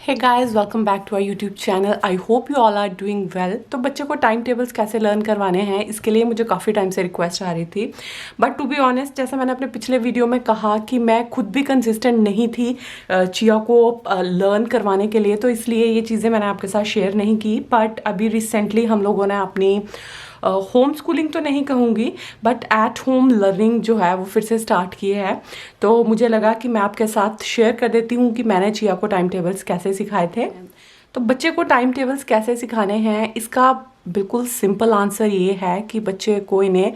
Hey guys, welcome back to our YouTube channel. I hope you all are doing well. तो बच्चों को time tables कैसे learn करवाने हैं, इसके लिए मुझे काफ़ी टाइम से रिक्वेस्ट आ रही थी। बट टू बी ऑनेस्ट, जैसे मैंने अपने पिछले वीडियो में कहा कि मैं खुद भी कंसिस्टेंट नहीं थी चिया को लर्न करवाने के लिए, तो इसलिए ये चीज़ें मैंने आपके साथ शेयर नहीं की। बट अभी रिसेंटली हम लोगों ने अपनी होम स्कूलिंग तो नहीं कहूँगी, बट एट होम लर्निंग जो है वो फिर से स्टार्ट की है। तो मुझे लगा कि मैं आपके साथ शेयर कर देती हूँ कि मैंने चिया को टाइम टेबल्स कैसे सिखाए थे। तो बच्चे को टाइम टेबल्स कैसे सिखाने हैं, इसका बिल्कुल सिंपल आंसर ये है कि बच्चे को इन्हें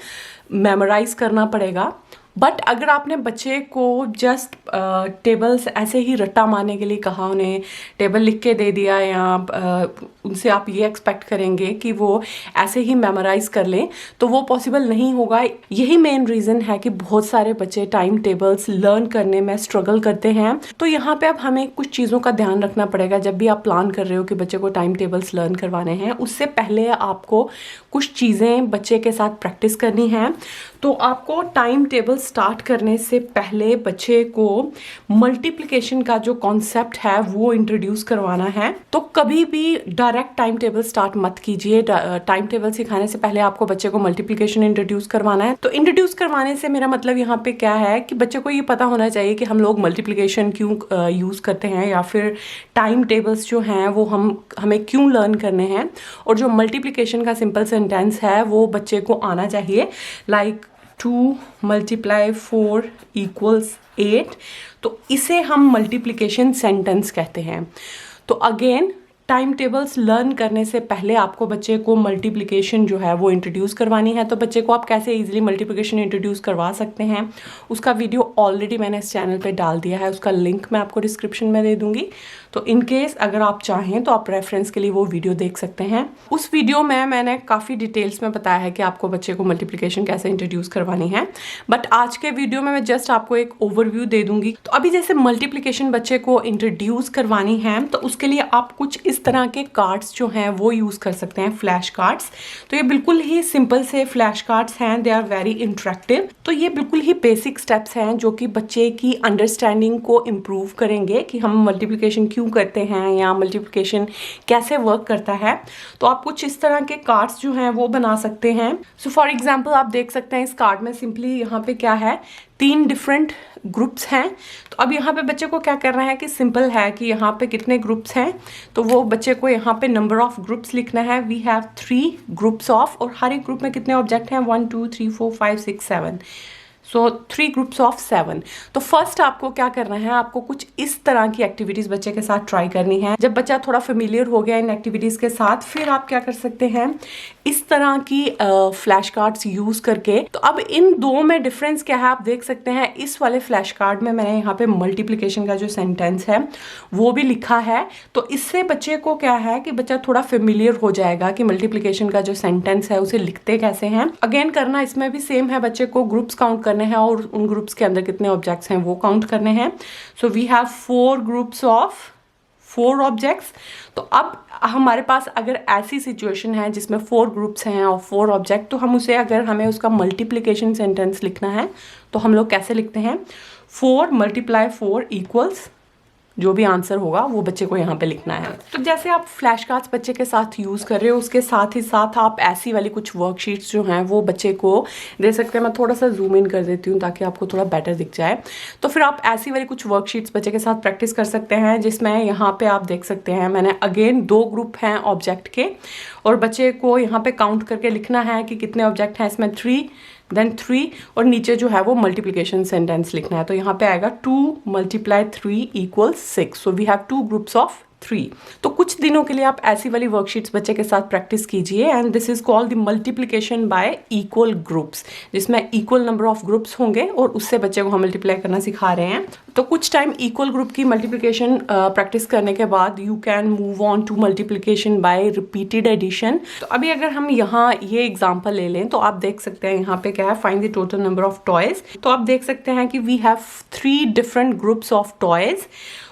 मेमोराइज करना पड़ेगा। बट अगर आपने बच्चे को जस्ट टेबल्स ऐसे ही रट्टा मारने के लिए कहा, उन्हें टेबल लिख के दे दिया, या उनसे आप ये एक्सपेक्ट करेंगे कि वो ऐसे ही मेमोराइज कर लें, तो वो पॉसिबल नहीं होगा। यही मेन रीज़न है कि बहुत सारे बच्चे टाइम टेबल्स लर्न करने में स्ट्रगल करते हैं। तो यहाँ पे अब हमें कुछ चीज़ों का ध्यान रखना पड़ेगा। जब भी आप प्लान कर रहे हो कि बच्चे को टाइम टेबल्स लर्न करवाने हैं, उससे पहले आपको कुछ चीज़ें बच्चे के साथ प्रैक्टिस करनी है। तो आपको टाइम टेबल स्टार्ट करने से पहले बच्चे को मल्टीप्लिकेशन का जो कॉन्सेप्ट है वो इंट्रोड्यूस करवाना है। तो कभी भी डायरेक्ट टाइम टेबल स्टार्ट मत कीजिए। टाइम टेबल सिखाने से पहले आपको बच्चे को मल्टीप्लिकेशन इंट्रोड्यूस करवाना है। तो इंट्रोड्यूस करवाने से मेरा मतलब यहाँ पे क्या है कि बच्चे को ये पता होना चाहिए कि हम लोग मल्टीप्लिकेशन क्यों यूज़ करते हैं, या फिर टाइम टेबल्स जो हैं वो हमें क्यों लर्न करने हैं। और जो मल्टीप्लिकेशन का सिंपल सेंटेंस है वो बच्चे को आना चाहिए, लाइक 2 × 4 = 8। तो इसे हम मल्टीप्लिकेशन सेंटेंस कहते हैं। तो अगेन, टाइम टेबल्स लर्न करने से पहले आपको बच्चे को मल्टीप्लिकेशन जो है वो इंट्रोड्यूस करवानी है। तो बच्चे को आप कैसे इजीली मल्टीप्लिकेशन इंट्रोड्यूस करवा सकते हैं, उसका वीडियो ऑलरेडी मैंने इस चैनल पे डाल दिया है। उसका लिंक मैं आपको डिस्क्रिप्शन में दे दूंगी। तो इन केस अगर आप चाहें तो आप रेफरेंस के लिए वो वीडियो देख सकते हैं। उस वीडियो में मैंने काफ़ी डिटेल्स में बताया है कि आपको बच्चे को मल्टीप्लिकेशन कैसे इंट्रोड्यूस करवानी है। बट आज के वीडियो में मैं जस्ट आपको एक ओवरव्यू दे दूंगी। तो अभी जैसे मल्टीप्लिकेशन बच्चे को इंट्रोड्यूस करवानी है, तो उसके लिए आप कुछ इस तरह के कार्ड्स जो हैं वो यूज़ कर सकते हैं, फ्लैश कार्ड्स। तो ये बिल्कुल ही सिंपल से फ्लैश कार्ड्स हैं, दे आर वेरी इंटरेक्टिव। तो ये बिल्कुल ही बेसिक स्टेप्स हैं जो कि बच्चे की अंडरस्टैंडिंग को इम्प्रूव करेंगे कि हम मल्टीप्लिकेशन क्यों करते हैं या मल्टीप्लिकेशन कैसे वर्क करता है। तो आप कुछ इस तरह के कार्ड्स जो हैं वो बना सकते हैं। सो फॉर एग्जांपल आप देख सकते हैं इस कार्ड में सिंपली यहाँ पे क्या है, 3 डिफरेंट ग्रुप्स हैं। तो अब यहाँ पे बच्चे को क्या करना है कि सिंपल है कि यहाँ पे कितने ग्रुप्स हैं, तो वो बच्चे को यहाँ पे नंबर ऑफ ग्रुप्स लिखना है। वी हैव 3 ग्रुप्स ऑफ, और हर एक ग्रुप में कितने ऑब्जेक्ट हैं, 1 2 3 4 5 6 7। सो 3 ग्रुप्स ऑफ 7। तो फर्स्ट आपको क्या करना है, आपको कुछ इस तरह की एक्टिविटीज बच्चे के साथ ट्राई करनी है। जब बच्चा थोड़ा फेमिलियर हो गया इन एक्टिविटीज के साथ, फिर आप क्या कर सकते हैं, इस तरह की फ्लैश कार्ड्स यूज करके। तो अब इन दो में डिफरेंस क्या है आप देख सकते हैं। इस वाले फ्लैश कार्ड में मैंने यहाँ पे मल्टीप्लिकेशन का जो सेंटेंस है वो भी लिखा है। तो इससे बच्चे को क्या है कि बच्चा थोड़ा फेमिलियर हो जाएगा कि मल्टीप्लिकेशन का जो सेंटेंस है उसे लिखते कैसे हैं। अगेन करना इसमें भी सेम है, बच्चे को ग्रुप्स काउंट करने हैं और उन ग्रुप्स के अंदर कितने ऑब्जेक्ट्स हैं वो काउंट करने हैं। So we have 4 groups of 4 objects. तो अब हमारे पास अगर ऐसी सिचुएशन है जिसमें 4 ग्रुप्स हैं और 4 ऑब्जेक्ट, तो हम उसे, अगर हमें उसका मल्टीप्लिकेशन सेंटेंस लिखना है तो हम लोग कैसे लिखते हैं, 4 × 4 = जो भी आंसर होगा वो बच्चे को यहाँ पे लिखना है। तो जैसे आप फ्लैश कार्ड्स बच्चे के साथ यूज़ कर रहे हो, उसके साथ ही साथ आप ऐसी वाली कुछ वर्कशीट्स जो हैं वो बच्चे को दे सकते हैं। मैं थोड़ा सा जूम इन कर देती हूँ ताकि आपको थोड़ा बेटर दिख जाए। तो फिर आप ऐसी वाली कुछ वर्कशीट्स बच्चे के साथ प्रैक्टिस कर सकते हैं, जिसमें यहाँ पे आप देख सकते हैं मैंने अगेन 2 ग्रुप हैं ऑब्जेक्ट के, और बच्चे को यहाँ पे काउंट करके लिखना है कि कितने ऑब्जेक्ट हैं। इसमें 3 देन 3, और नीचे जो है वो मल्टीप्लिकेशन सेंटेंस लिखना है। तो यहाँ पे आएगा 2 × 3 = 6। So we have 2 groups of 3। तो कुछ दिनों के लिए आप ऐसी वाली वर्कशीट्स बच्चे के साथ प्रैक्टिस कीजिए, and this is called the multiplication y equal groups, जिसमें इक्वल नंबर ऑफ ग्रुप्स होंगे और उससे बच्चे को हम मल्टीप्लाई करना सिखा रहे हैं। तो कुछ टाइम इक्वल ग्रुप की मल्टीप्लिकेशन प्रैक्टिस करने के बाद you can move on to multiplication by repeated addition. तो अभी अगर हम यहाँ ये एग्जांपल ले लें तो आप देख सकते हैं यहाँ पे क्या है, find the total number of toys. तो आप देख सकते हैं कि we have 3 different groups of toys,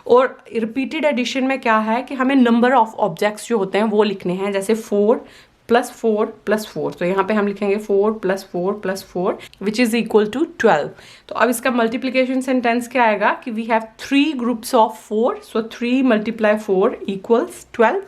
और रिपीटेड एडिशन में क्या है कि हमें नंबर ऑफ ऑब्जेक्ट्स जो होते हैं वो लिखने हैं। जैसे 4 +4 तो यहाँ पे हम लिखेंगे 4 + 4 + 4 विच इज इक्वल टू 12। तो अब इसका मल्टीप्लीकेशन सेंटेंस क्या आएगा कि we have 3 groups of 4, so 3 × 4 = 12।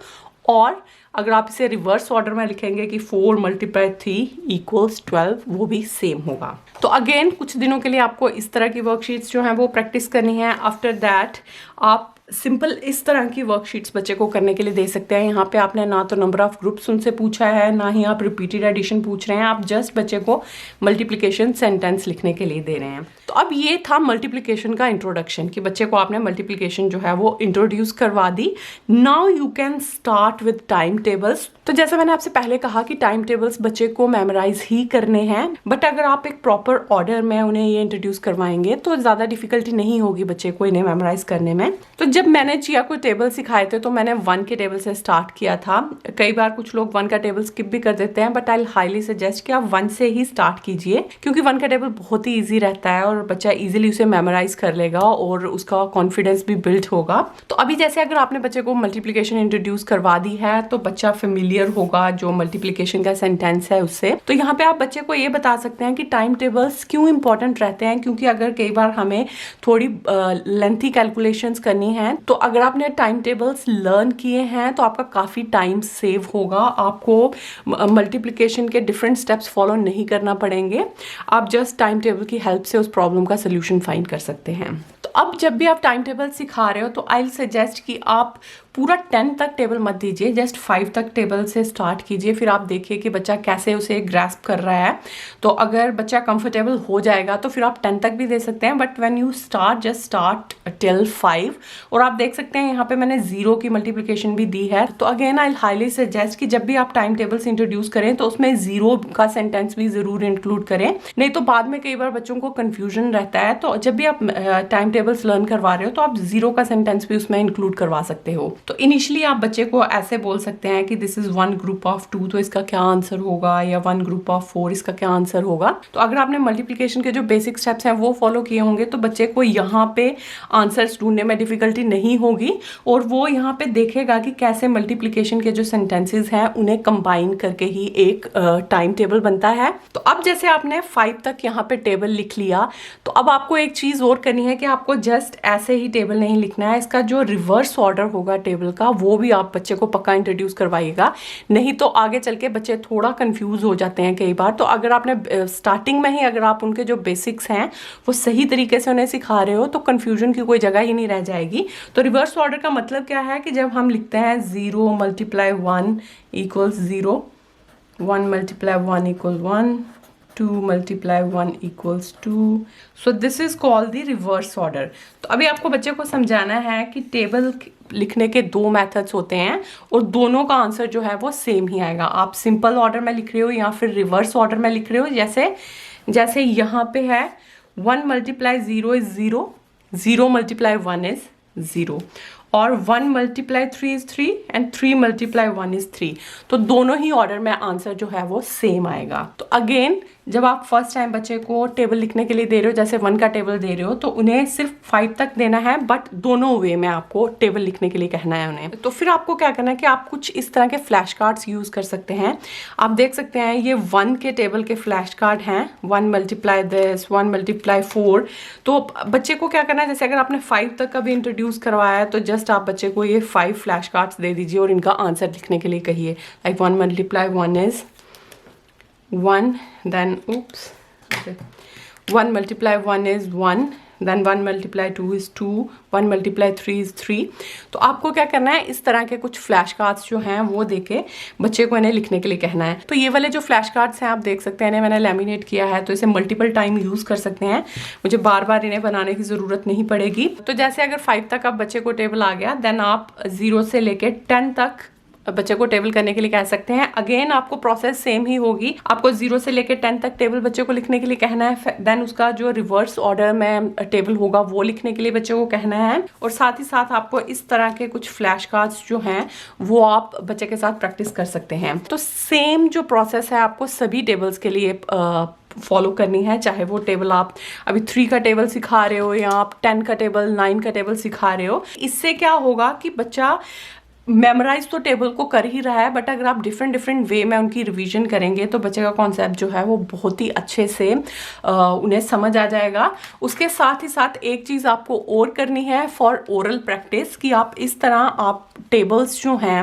और अगर आप इसे रिवर्स ऑर्डर में लिखेंगे कि 4 × 3 = 12, वो भी सेम होगा। तो अगेन कुछ दिनों के लिए आपको इस तरह की वर्कशीट्स जो हैं वो प्रैक्टिस करनी है। आफ्टर दैट आप सिंपल इस तरह की वर्कशीट्स बच्चे को करने के लिए दे सकते हैं। यहाँ पे आपने ना तो नंबर ऑफ ग्रुप्स उनसे पूछा है, ना ही आप रिपीटेड एडिशन पूछ रहे हैं, आप जस्ट बच्चे को मल्टीप्लिकेशन सेंटेंस लिखने के लिए दे रहे हैं। तो अब ये था मल्टीप्लिकेशन का इंट्रोडक्शन कि बच्चे को आपने मल्टीप्लिकेशन जो है वो इंट्रोड्यूस करवा दी। Now you can start with time tables. तो जैसा मैंने आपसे पहले कहा कि टाइम टेबल्स बच्चे को मेमोराइज ही करने हैं, बट अगर आप एक प्रॉपर ऑर्डर में उन्हें ये इंट्रोड्यूस करवाएंगे तो ज़्यादा डिफिकल्टी नहीं होगी बच्चे को इन्हें मेमोराइज करने में। तो जब मैंने जिया को टेबल सिखाए थे तो मैंने 1 के टेबल से स्टार्ट किया था। कई बार कुछ लोग 1 का टेबल स्किप भी कर देते हैं, बट आई हाईली सजेस्ट कि आप 1 से ही स्टार्ट कीजिए, क्योंकि 1 का टेबल बहुत ही ईजी रहता है और बच्चा इजीली उसे मेमोराइज कर लेगा और उसका कॉन्फिडेंस भी बिल्ड होगा। तो अभी जैसे अगर आपने बच्चे को मल्टीप्लिकेशन इंट्रोड्यूस करवा दी है तो बच्चा फेमिलियर होगा जो मल्टीप्लिकेशन का सेंटेंस है उससे। तो यहाँ पे आप बच्चे को ये बता सकते हैं कि टाइम टेबल्स क्यों इंपॉर्टेंट रहते हैं, क्योंकि अगर कई बार हमें थोड़ी लेंथी कैलकुलेशंस करनी है तो अगर आपने टाइम टेबल्स लर्न किए हैं तो आपका काफ़ी टाइम सेव होगा। आपको मल्टीप्लिकेशन के डिफरेंट स्टेप्स फॉलो नहीं करना पड़ेंगे, आप जस्ट टाइम टेबल की हेल्प से उस प्रॉब्लम का सोल्यूशन फाइंड कर सकते हैं। तो अब जब भी आप टाइम टेबल सिखा रहे हो तो आई सजेस्ट कि आप पूरा 10 तक टेबल मत दीजिए, जस्ट 5 तक टेबल से स्टार्ट कीजिए, फिर आप देखिए कि बच्चा कैसे उसे ग्रैस्प कर रहा है। तो अगर बच्चा कंफर्टेबल हो जाएगा तो फिर आप 10 तक भी दे सकते हैं, but when you start just start till 5। और आप देख सकते हैं यहाँ पे मैंने 0 की मल्टीप्लिकेशन भी दी है। तो अगेन आई हाईली सजेस्ट कि जब भी आप टाइम टेबल्स इंट्रोड्यूस करें तो उसमें 0 का सेंटेंस भी जरूर इंक्लूड करें, नहीं तो बाद में कई बार बच्चों को कंफ्यूजन रहता है। तो जब भी आप टाइम टेबल्स लर्न करवा रहे हो तो आप 0 का सेंटेंस भी उसमें इंक्लूड करवा सकते हो। तो इनिशियली आप बच्चे को ऐसे बोल सकते हैं कि दिस इज 1 ग्रुप ऑफ 2, तो इसका क्या आंसर होगा, या 1 ग्रुप ऑफ 4 इसका क्या आंसर होगा। तो अगर आपने मल्टीप्लिकेशन के जो बेसिक स्टेप्स हैं वो फॉलो किए होंगे तो बच्चे को यहाँ पे आंसर्स ढूंढने में डिफिकल्टी नहीं होगी और वो यहाँ पे देखेगा कि कैसे मल्टीप्लिकेशन के जो सेंटेंसेस हैं उन्हें कंबाइन करके ही एक टाइम टेबल बनता है। तो अब जैसे आपने 5 तक यहाँ पे टेबल लिख लिया, तो अब आपको एक चीज और करनी है कि आपको जस्ट ऐसे ही टेबल नहीं लिखना है, इसका जो रिवर्स ऑर्डर होगा टेबल का वो भी आप बच्चे को पक्का इंट्रोड्यूस करवाइएगा, नहीं तो आगे चल के बच्चे थोड़ा कंफ्यूज हो जाते हैं कई बार। तो अगर आपने स्टार्टिंग में ही अगर आप उनके जो बेसिक्स हैं वो सही तरीके से उन्हें सिखा रहे हो तो कंफ्यूजन की कोई जगह ही नहीं रह जाएगी। तो रिवर्स ऑर्डर का मतलब क्या है कि जब हम लिखते हैं 0 × 1 = 0, 1 × 1 = 1, 2 × 1 = 2, so this is called the reverse order. तो अभी आपको बच्चे को समझाना है कि टेबल लिखने के 2 मेथड्स होते हैं और दोनों का आंसर जो है वो सेम ही आएगा। आप सिंपल ऑर्डर में लिख रहे हो या फिर रिवर्स ऑर्डर में लिख रहे हो, जैसे यहाँ पे है 1 × 0 = 0, 0 × 1 = 0, और 1 × 3 = 3 एंड 3 × 1 = 3। तो दोनों ही ऑर्डर में आंसर जो है वो सेम आएगा। तो अगेन जब आप फर्स्ट टाइम बच्चे को टेबल लिखने के लिए दे रहे हो, जैसे 1 का टेबल दे रहे हो, तो उन्हें सिर्फ 5 तक देना है, बट दोनों वे में आपको टेबल लिखने के लिए कहना है उन्हें। तो फिर आपको क्या करना है कि आप कुछ इस तरह के फ्लैश कार्ड्स यूज कर सकते हैं। आप देख सकते हैं ये 1 के टेबल के फ्लैश कार्ड हैं, 1 × this, 1 × 4। तो बच्चे को क्या करना है, जैसे अगर आपने 5 तक का भी इंट्रोड्यूस करवाया है तो जस्ट आप बच्चे को ये 5 फ्लैश कार्ड्स दे दीजिए और इनका आंसर लिखने के लिए कहिए। Like 1 × 1 is 1, then 1 × 1 is 1, then 1 × 2 is 2, 1 × 3 is 3। तो आपको क्या करना है, इस तरह के कुछ फ्लैश कार्ड्स जो हैं वो देके बच्चे को इन्हें लिखने के लिए कहना है। तो ये वाले जो फ्लैश कार्ड्स हैं आप देख सकते हैं, इन्हें मैंने लैमिनेट किया है, तो इसे मल्टीपल टाइम यूज कर सकते हैं, मुझे बार बार इन्हें बनाने की जरूरत नहीं पड़ेगी। तो जैसे अगर 5 तक अब बच्चे को टेबल आ गया, देन आप 0 से लेके 10 तक बच्चे को टेबल करने के लिए कह सकते हैं। अगेन आपको प्रोसेस सेम ही होगी, आपको 0 से लेकर 10 तक टेबल बच्चे को लिखने के लिए कहना है, देन उसका जो रिवर्स ऑर्डर में टेबल होगा वो लिखने के लिए बच्चे को कहना है, और साथ ही साथ आपको इस तरह के कुछ फ्लैश कार्ड्स जो हैं वो आप बच्चे के साथ प्रैक्टिस कर सकते हैं। तो सेम जो प्रोसेस है आपको सभी टेबल्स के लिए फॉलो करनी है, चाहे वो टेबल आप अभी 3 का टेबल सिखा रहे हो या आप 10 का टेबल, 9 का टेबल सिखा रहे हो। इससे क्या होगा कि बच्चा मेमोराइज तो टेबल को कर ही रहा है, बट अगर आप डिफरेंट डिफरेंट वे में उनकी रिवीजन करेंगे तो बच्चे का कॉन्सेप्ट जो है वो बहुत ही अच्छे से उन्हें समझ आ जाएगा। उसके साथ ही साथ एक चीज़ आपको और करनी है फॉर ओरल प्रैक्टिस, कि आप इस तरह आप टेबल्स जो हैं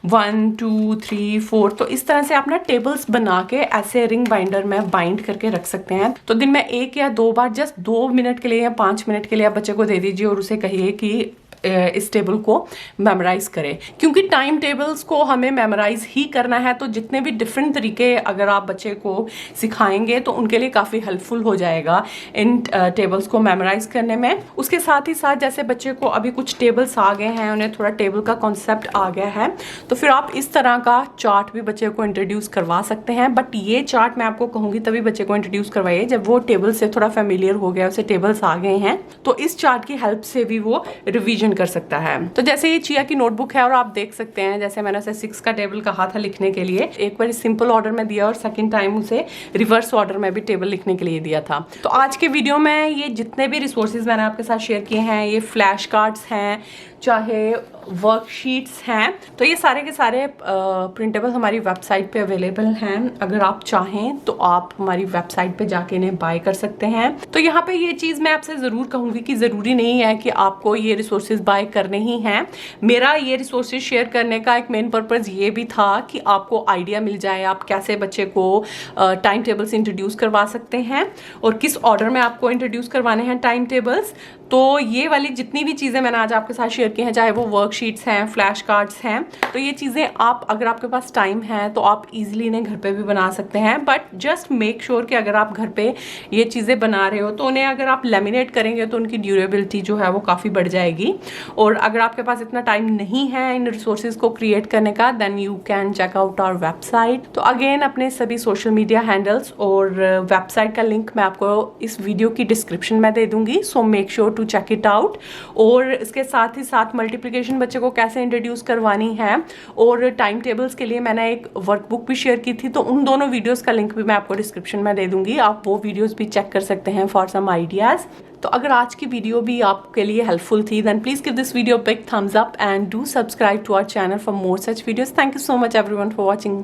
1 2 3 4, तो इस तरह से आप ना टेबल्स बना के ऐसे रिंग बाइंडर में बाइंड करके रख सकते हैं। तो दिन में 1 या 2 बार जस्ट 2 मिनट के लिए या 5 मिनट के लिए आप बच्चे को दे दीजिए और उसे कहिए कि इस टेबल को मेमोराइज करें, क्योंकि टाइम टेबल्स को हमें मेमोराइज ही करना है। तो जितने भी डिफरेंट तरीके अगर आप बच्चे को सिखाएंगे तो उनके लिए काफ़ी हेल्पफुल हो जाएगा इन टेबल्स को मेमोराइज करने में। उसके साथ ही साथ जैसे बच्चे को अभी कुछ टेबल्स आ गए हैं, उन्हें थोड़ा टेबल का कॉन्सेप्ट आ गया है, तो फिर आप इस तरह का चार्ट भी बच्चे को इंट्रोड्यूस करवा सकते हैं। बट ये चार्ट मैं आपको कहूँगी तभी बच्चे को इंट्रोड्यूस करवाइए जब वो टेबल से थोड़ा फेमिलियर हो गया, उसे टेबल्स आ गए हैं, तो इस चार्ट की हेल्प से भी वो रिवीजन कर सकता है। तो जैसे ये चिया की नोटबुक है और आप देख सकते हैं जैसे मैंने उसे 6 का टेबल कहा था लिखने के लिए, एक बार सिंपल ऑर्डर में दिया और सेकंड टाइम उसे रिवर्स ऑर्डर में भी टेबल लिखने के लिए दिया था। तो आज के वीडियो में ये जितने भी रिसोर्सेज मैंने आपके साथ शेयर किए हैं, ये फ्लैश कार्ड्स हैं चाहे वर्कशीट्स हैं, तो ये सारे के सारे प्रिंटेबल हमारी वेबसाइट पे अवेलेबल हैं। अगर आप चाहें तो आप हमारी वेबसाइट पे जाके इन्हें बाय कर सकते हैं। तो यहाँ पे ये चीज़ मैं आपसे ज़रूर कहूँगी कि ज़रूरी नहीं है कि आपको ये रिसोर्सेज बाय करने ही हैं। मेरा ये रिसोर्सेज शेयर करने का एक मेन पर्पज़ ये भी था कि आपको आइडिया मिल जाए आप कैसे बच्चे को टाइम टेबल्स इंट्रोड्यूस करवा सकते हैं और किस ऑर्डर में आपको इंट्रोड्यूस करवाने हैं टाइम टेबल्स। तो ये वाली जितनी भी चीज़ें मैंने आज आपके साथ शेयर की हैं, चाहे वो वर्कशीट्स हैं, फ्लैश कार्ड्स हैं, तो ये चीज़ें आप अगर आपके पास टाइम है तो आप इजीली इन्हें घर पे भी बना सकते हैं। बट जस्ट मेक श्योर कि अगर आप घर पे ये चीज़ें बना रहे हो तो उन्हें अगर आप लेमिनेट करेंगे तो उनकी ड्यूरेबिलिटी जो है वो काफ़ी बढ़ जाएगी। और अगर आपके पास इतना टाइम नहीं है इन रिसोर्सेज को क्रिएट करने का, then you can check out our website. तो अगेन अपने सभी सोशल मीडिया हैंडल्स और वेबसाइट का लिंक मैं आपको इस वीडियो की डिस्क्रिप्शन में दे दूंगी, so make sure to check it out. और इसके साथ ही साथ मल्टीप्लिकेशन बच्चे को कैसे इंट्रोड्यूस करवानी है और टाइम टेबल्स के लिए मैंने एक वर्कबुक भी शेयर की थी, तो उन दोनों वीडियोस का लिंक भी मैं आपको डिस्क्रिप्शन में दे दूंगी, आप वो वीडियोस भी चेक कर सकते हैं फॉर सम आइडियाज। तो अगर आज की वीडियो भी आपके लिए हेल्पफुल थी, then please give this video big thumbs up and do subscribe to our channel for more such videos. Thank you so much everyone for watching.